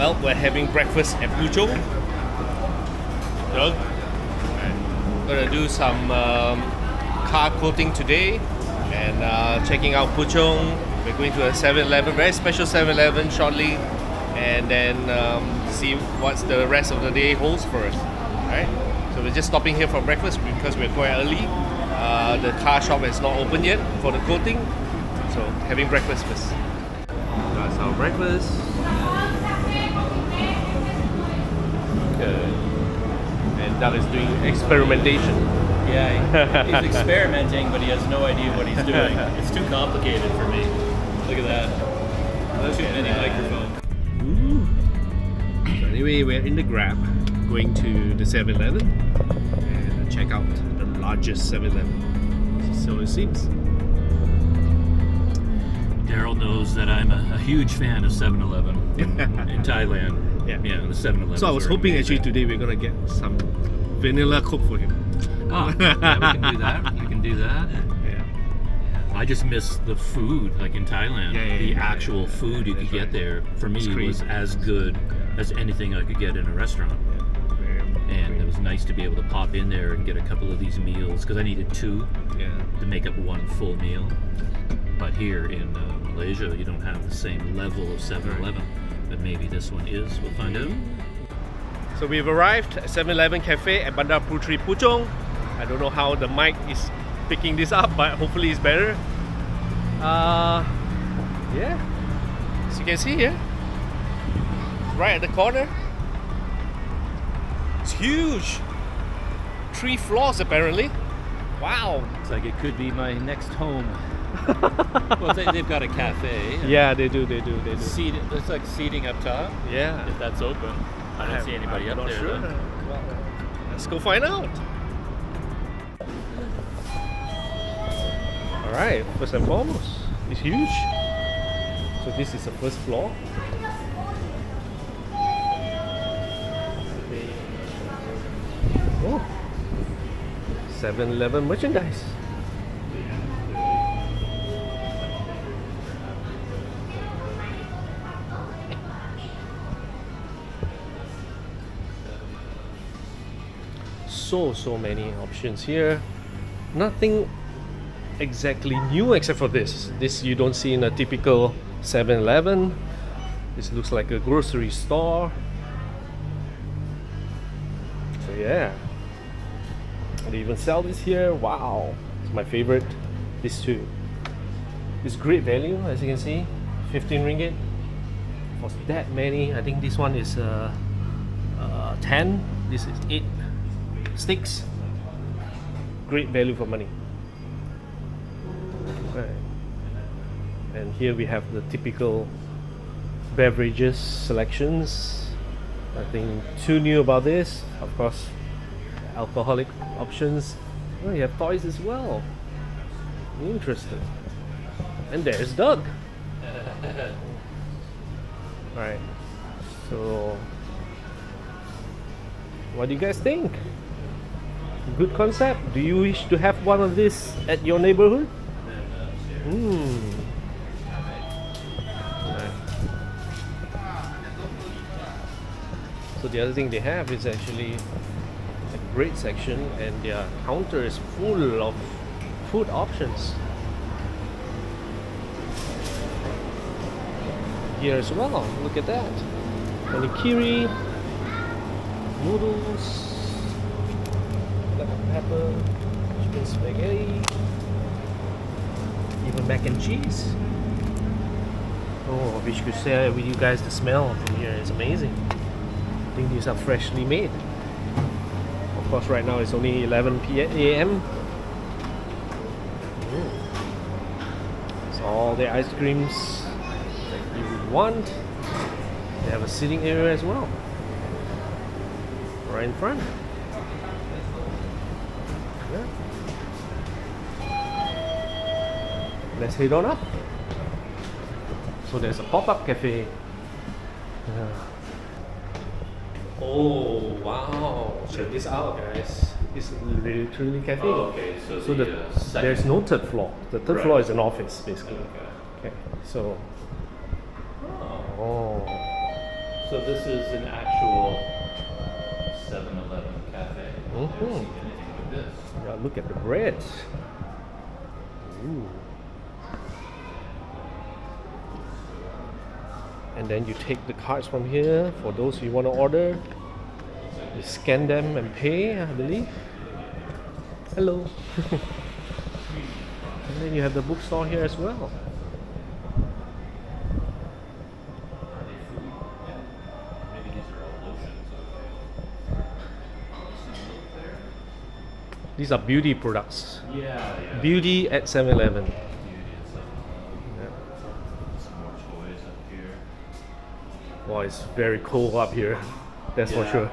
Well, we're having breakfast at Puchong. Doug? Gonna do some car coating today and checking out Puchong. We're going to a 7-Eleven, very special 7-Eleven shortly, and then see what's the rest of the day holds for us. Alright? So we're just stopping here for breakfast because we're quite early. The car shop is not open yet for the coating, so having breakfast first. That's our breakfast. Okay. And Doug is doing experimentation. Yeah, he's experimenting, but he has no idea what he's doing. It's too complicated for me. Look at that. Too many microphones. So anyway, we're in the Grab, going to the 7-Eleven and check out the largest 7-Eleven. So it seems. Daryl knows that I'm a huge fan of 7-Eleven in Thailand. Yeah, the 7-Eleven. So I was hoping actually today we're gonna get some vanilla Coke for him. Oh, yeah, we can do that. We can do that. Yeah. I just miss the food, like in Thailand. The actual food you could get there, for me, was as good as anything I could get in a restaurant. And it was nice to be able to pop in there and get a couple of these meals, because I needed two to make up one full meal. But here in Malaysia, you don't have the same level of 7-Eleven. But maybe this one is. We'll find out. So we've arrived at 7-Eleven Cafe at Bandar Puteri Puchong. I don't know how the mic is picking this up, but hopefully it's better. Yeah, as you can see here, right at the corner. It's huge. 3 floors apparently. Wow. It's like it could be my next home. Well, they've got a cafe. Yeah, they do. It's like seating up top. Yeah. If that's open. I don't see anybody up not there. Sure. Then. Well, let's go find out. Alright, first and foremost, it's huge. So this is the first floor. Oh, 7-Eleven merchandise. So many options here. Nothing exactly new except for this. This you don't see in a typical 7-Eleven. This looks like a grocery store. So yeah. They even sell this here. Wow. It's my favorite. This too. It's great value, as you can see. 15 ringgit. For that many. I think this one is 10. This is 8 sticks. Great value for money. Okay. And here we have the typical beverages selections. Nothing too new about this. Of course, alcoholic options. Oh, you have toys as well. Interesting. And there's Doug. Alright. So, what do you guys think? Good concept. Do you wish to have one of this at your neighborhood? So the other thing they have is actually a great section, and their counter is full of food options. Here as well, look at that. Onigiri, noodles, black pepper, chicken spaghetti, even mac and cheese. Oh, I wish I could share with you guys the smell from here. It's amazing. I think these are freshly made. Of course, right now it's only 11 a.m. It's all the ice creams that you would want. They have a sitting area as well, right in front. Let's head on up. So there's a pop-up cafe. Oh wow! Check this out, guys. It's literally cafe. Oh, okay. So there's no third floor. The third floor is an office, basically. Okay. So. Oh. So this is an actual 7-Eleven cafe. I've never seen anything like this. Yeah, look at the breads. Ooh. And then you take the cards from here for those you want to order. You scan them and pay, I believe. Hello. And then you have the bookstore here as well. These are beauty products. Yeah. Beauty at 7-Eleven. Beauty itself. Yeah. Some more toys up here. Wow, it's very cold up here. That's for Yeah. sure.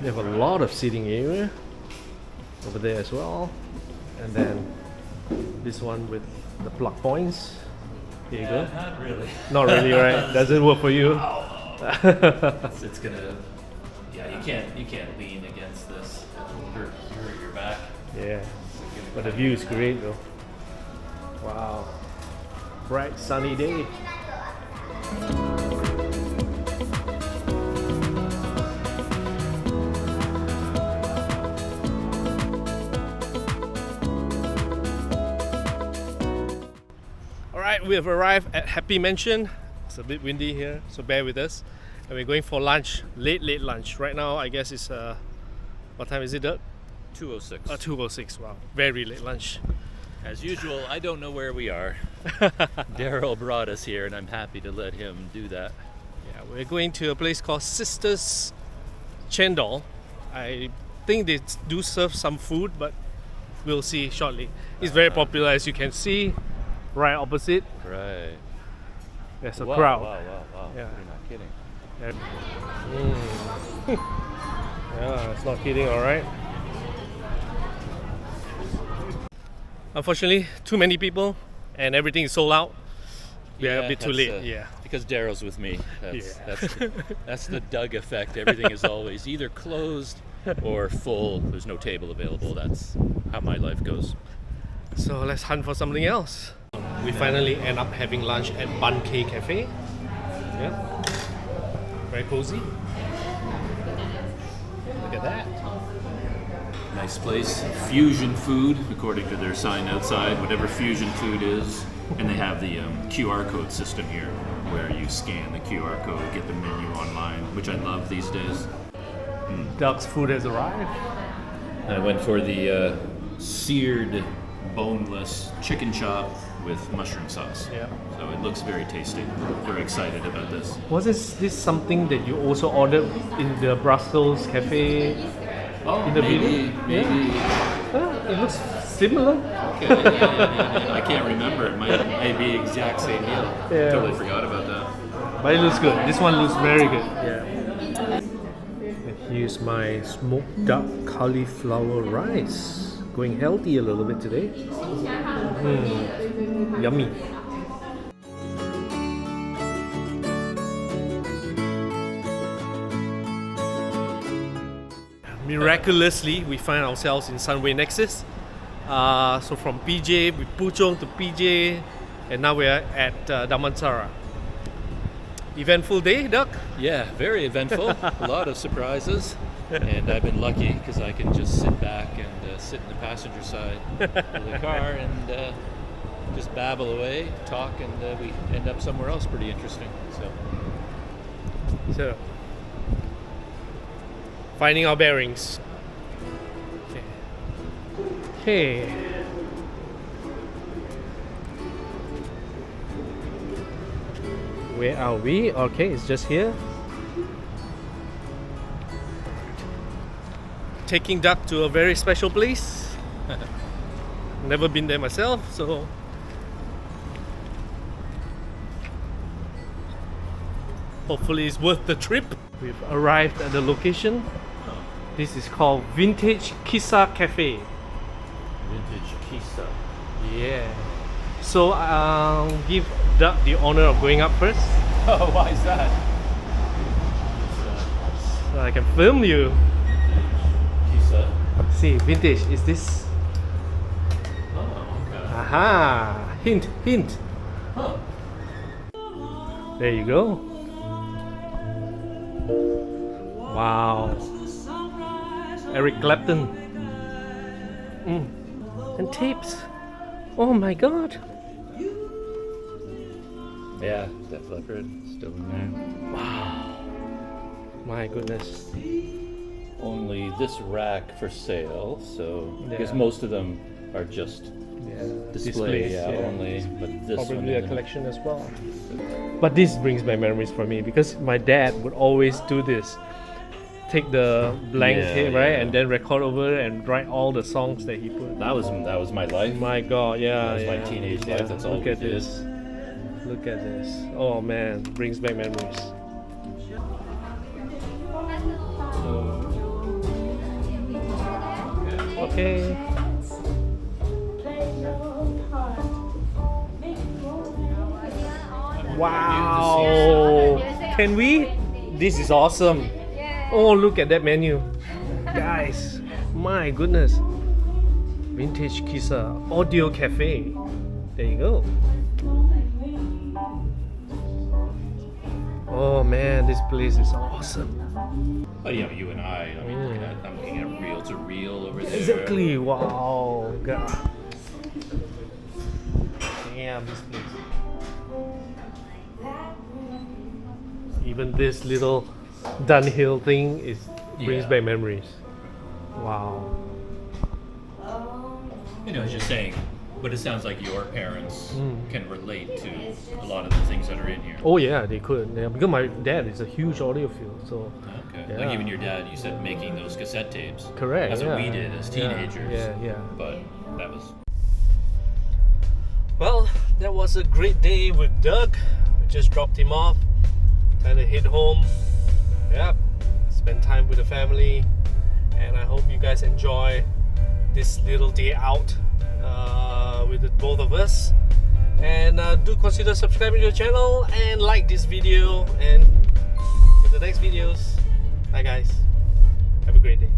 They have a lot of seating area over there as well. And then this one with the plug points. Here you go. Not really. Not really, right? Doesn't work for you. It's gonna. Yeah, you can't lean against this. It'll hurt your back. Yeah. But the view is great though. Wow. Bright sunny day. Alright, we have arrived at Happy Mansion. It's a bit windy here, so bear with us. And we're going for lunch, late lunch. Right now, I guess it's what time is it, Doug? 2:06. 2:06. Wow, very late lunch. As usual, I don't know where we are. Daryl brought us here, and I'm happy to let him do that. Yeah, we're going to a place called Sisters Chendol. I think they do serve some food, but we'll see shortly. It's very popular, as you can see, right opposite. Right. There's a Wow, crowd. Wow. Yeah. You're not kidding. Yeah, it's not kidding, alright. Unfortunately, too many people and everything is sold out. We're a bit too late. Yeah. Because Daryl's with me. That's the Doug effect. Everything is always either closed or full. There's no table available. That's how my life goes. So let's hunt for something else. We finally end up having lunch at Bun K Cafe. Yeah. Very cozy. Look at that. Nice place. Fusion food, according to their sign outside, whatever fusion food is. And they have the QR code system here, where you scan the QR code, get the menu online, which I love these days. Doug's food has arrived. I went for the seared, boneless chicken chop with mushroom sauce. Yeah. So it looks very tasty. Very excited about this. Was this something that you also ordered in the Brussels Cafe? Oh, In the maybe. It looks similar. Okay, yeah. I can't remember. It may be exact same meal. Yeah. Totally forgot about that. But it looks good. This one looks very good. Yeah. And here's my smoked duck cauliflower rice. Going healthy a little bit today. Yummy. Miraculously, we find ourselves in Sunway Nexus. So from PJ, we Puchong to PJ, and now we're at Damansara. Eventful day, Doug? Yeah, very eventful. A lot of surprises. And I've been lucky because I can just sit back and sit in the passenger side of the car and just babble away, talk, and we end up somewhere else pretty interesting. So, finding our bearings. Okay. Where are we? Okay, it's just here. Taking Doug to a very special place. Never been there myself, so hopefully it's worth the trip. We've arrived at the location. This is called Vintage Kissa Cafe. Vintage Kissa. Yeah. So I'll give Doug the honor of going up first. Oh, why is that? So I can film you. Kissa. See, vintage, is this Aha! Hint, hint. Huh. There you go. Wow. Eric Clapton. And tapes. Oh my god. Yeah, Def Leppard still in there. Wow. My goodness. Only this rack for sale, so because Yeah. most of them are just Yeah. display, Displays, only. But this Probably one, a collection as well. But this brings back memories for me because my dad would always do this. Take the blank Yeah, tape, right, yeah. and then record over it and write all the songs that he put. that was my life. My God, yeah, That was my yeah, teenage yeah. life, that's all Look we at did. this. Look at this. Oh man, brings back memories. Okay. Wow. Can we? This is awesome. Oh, look at that menu. Guys, my goodness. Vintage Kissa Audio Cafe. There you go. Oh man, this place is awesome. Oh yeah, you and I'm looking at reel to reel over there. Exactly. Wow. God. Damn, this place. Even this little Dunhill thing brings Yeah. back memories. Wow. You know, it's just saying, but it sounds like your parents can relate to a lot of the things that are in here. Oh yeah, they could. Yeah, because my dad is a huge audiophile, so Okay. Yeah. Like even your dad, you said making those cassette tapes. correct. That's yeah. what we did as teenagers. Yeah. But that was. Well, that was a great day with Doug. We just dropped him off. Time to head home. Yeah, spend time with the family, and I hope you guys enjoy this little day out with the both of us. And do consider subscribing to the channel and like this video. And in the next videos, bye guys. Have a great day.